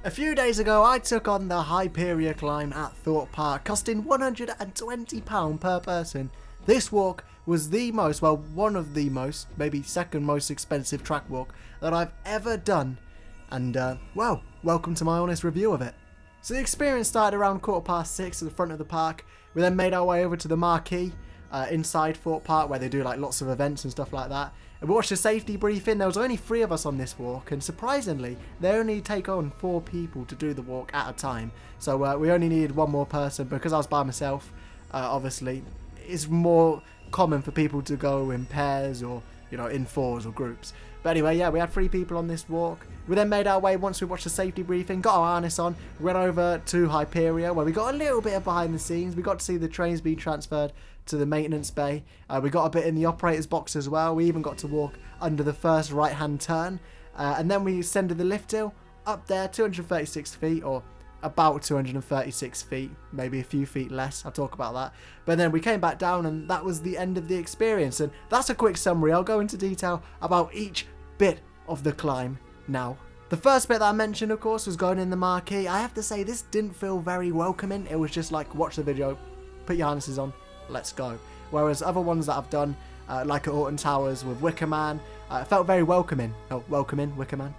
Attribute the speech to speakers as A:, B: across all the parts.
A: A few days ago I took on the Hyperia climb at Thorpe Park, costing £120 per person. This walk was the most, well, one of the most, maybe second most expensive track walk that I've ever done. And, well, welcome to my honest review of it. So the experience started around 6:15 at the front of the park. We then made our way over to the marquee inside Thorpe Park, where they do like lots of events and stuff like that. And we watched a safety briefing. There was only 3 of us on this walk, and surprisingly, they only take on 4 people to do the walk at a time. So we only needed 1 more person because I was by myself. Obviously, it's more common for people to go in pairs or, you know, in 4s or groups. But anyway, yeah, we had 3 people on this walk. We then made our way, once we watched the safety briefing, got our harness on, went over to Hyperia, where we got a little bit of behind the scenes. We got to see the trains being transferred to the maintenance bay. We got a bit in the operator's box as well. We even got to walk under the first right-hand turn. And then we ascended the lift hill up there, 236 feet, or about 236 feet, maybe a few feet less. I'll talk about that. But then we came back down, and that was the end of the experience. And that's a quick summary. I'll go into detail about each bit of the climb now. The first bit that I mentioned, of course, was going in the marquee. I have to say, this didn't feel very welcoming. It was just like, watch the video, put your harnesses on, let's go. Whereas other ones that I've done, like at Alton Towers with Wicker Man, it felt very welcoming. Oh, welcoming, Wicker Man.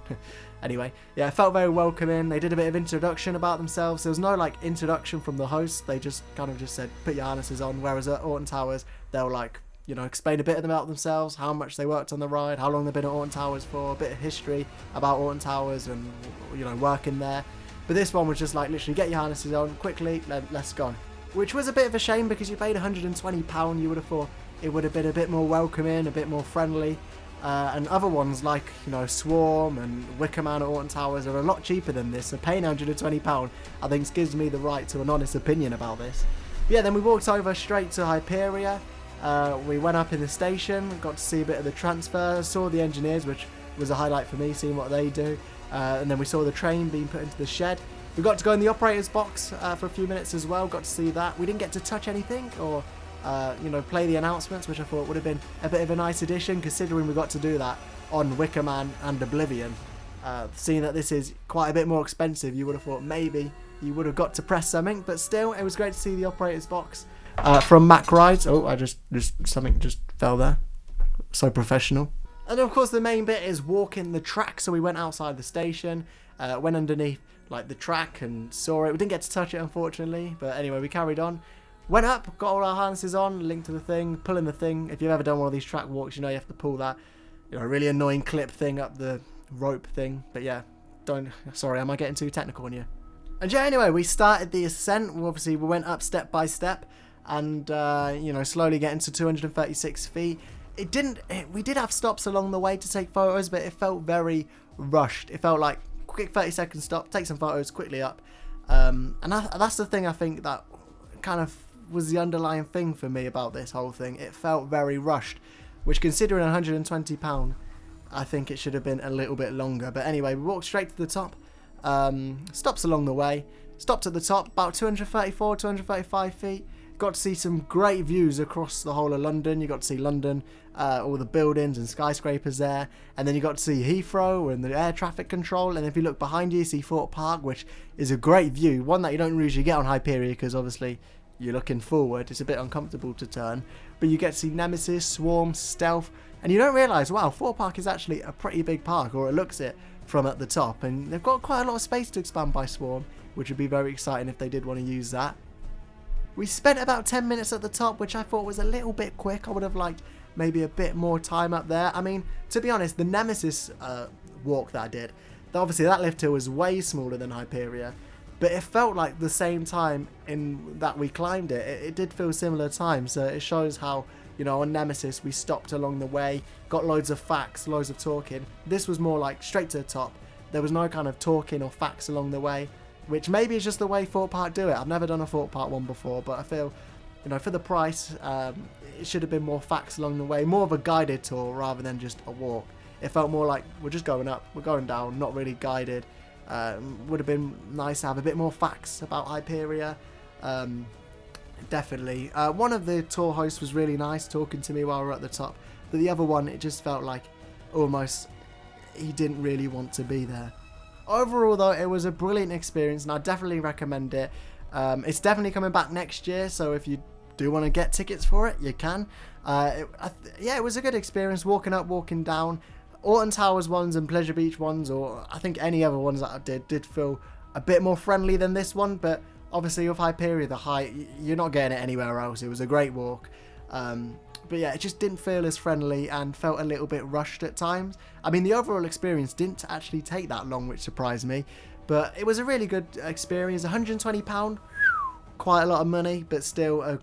A: Anyway, yeah, it felt very welcoming. They did a bit of introduction about themselves. There was no like introduction from the host. They just kind of just said, put your harnesses on. Whereas at Alton Towers, they were like, you know, explain a bit about themselves, how much they worked on the ride, how long they've been at Alton Towers for, a bit of history about Alton Towers and, you know, working there. But this one was just like, literally, get your harnesses on, quickly, let's go. Which was a bit of a shame because you paid £120, you would have thought it would have been a bit more welcoming, a bit more friendly. And other ones like, you know, Swarm and Wicker Man at Alton Towers are a lot cheaper than this. So paying £120, I think, gives me the right to an honest opinion about this. But yeah, then we walked over straight to Hyperia. We went up in the station, got to see a bit of the transfer, saw the engineers, which was a highlight for me, seeing what they do. And then we saw the train being put into the shed. We got to go in the operator's box for a few minutes as well, got to see that. We didn't get to touch anything or, you know, play the announcements, which I thought would have been a bit of a nice addition, considering we got to do that on Wicker Man and Oblivion. Seeing that this is quite a bit more expensive, you would have thought maybe you would have got to press something, but still, it was great to see the operator's box. From MACK rides. Oh, something just fell there. So professional. And of course, the main bit is walking the track. So we went outside the station, went underneath like the track and saw it. We didn't get to touch it, unfortunately, but anyway, we carried on. Went up, got all our harnesses on, linked to the thing, pulling the thing. If you've ever done one of these track walks, you know you have to pull that, you know, really annoying clip thing up the rope thing. But yeah, sorry, am I getting too technical on you? And yeah, anyway, we started the ascent. Obviously, we went up step by step. And, you know, slowly getting to 236 feet. We did have stops along the way to take photos, but it felt very rushed. It felt like quick 30-second stop, take some photos, quickly up. And that's the thing I think that kind of was the underlying thing for me about this whole thing. It felt very rushed, which, considering £120, I think it should have been a little bit longer. But anyway, we walked straight to the top. Stops along the way. Stopped at the top, about 234, 235 feet. Got to see some great views across the whole of London. You got to see London, all the buildings and skyscrapers there. And then you got to see Heathrow and the air traffic control. And if you look behind you see Thorpe Park, which is a great view. One that you don't usually get on Hyperia because obviously you're looking forward. It's a bit uncomfortable to turn. But you get to see Nemesis, Swarm, Stealth. And you don't realise, wow, Thorpe Park is actually a pretty big park, or it looks it from at the top. And they've got quite a lot of space to expand by Swarm, which would be very exciting if they did want to use that. We spent about 10 minutes at the top, which I thought was a little bit quick. I would have liked maybe a bit more time up there. I mean, to be honest, the Nemesis walk that I did, obviously that lift hill was way smaller than Hyperia, but it felt like the same time in that we climbed it. It did feel similar time, so it shows how, you know, on Nemesis we stopped along the way, got loads of facts, loads of talking. This was more like straight to the top. There was no kind of talking or facts along the way, which maybe is just the way Thorpe Park do it. I've never done a Thorpe Park one before, but I feel, you know, for the price, it should have been more facts along the way, more of a guided tour rather than just a walk. It felt more like we're just going up, we're going down, not really guided. Would have been nice to have a bit more facts about Hyperia. Definitely. One of the tour hosts was really nice, talking to me while we were at the top, but the other one, it just felt like almost he didn't really want to be there. Overall, though, it was a brilliant experience, and I definitely recommend it. It's definitely coming back next year, so if you do want to get tickets for it, you can. Yeah, it was a good experience, walking up, walking down. Alton Towers ones and Pleasure Beach ones, or I think any other ones that I did feel a bit more friendly than this one, but obviously with Hyperia, the height, you're not getting it anywhere else. It was a great walk. But yeah, it just didn't feel as friendly and felt a little bit rushed at times. I mean, the overall experience didn't actually take that long, which surprised me. But it was a really good experience. £120, quite a lot of money, but still a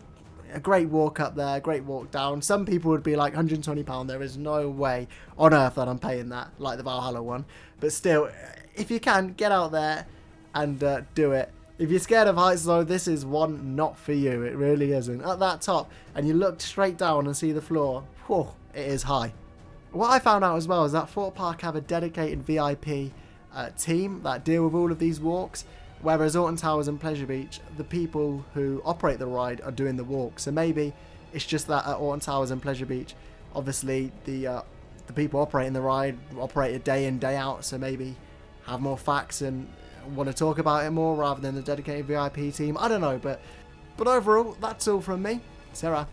A: great walk up there, a great walk down. Some people would be like, £120, there is no way on earth that I'm paying that, like the Valhalla one. But still, if you can, get out there and do it. If you're scared of heights though, this is one not for you. It really isn't. At that top, and you look straight down and see the floor, whew, it is high. What I found out as well is that Thorpe Park have a dedicated VIP team that deal with all of these walks, whereas Alton Towers and Pleasure Beach, the people who operate the ride are doing the walk. So maybe it's just that at Alton Towers and Pleasure Beach, obviously the people operating the ride operate it day in, day out, so maybe have more facts and want to talk about it more rather than the dedicated VIP team. I don't know, but overall, that's all from me. Sarah.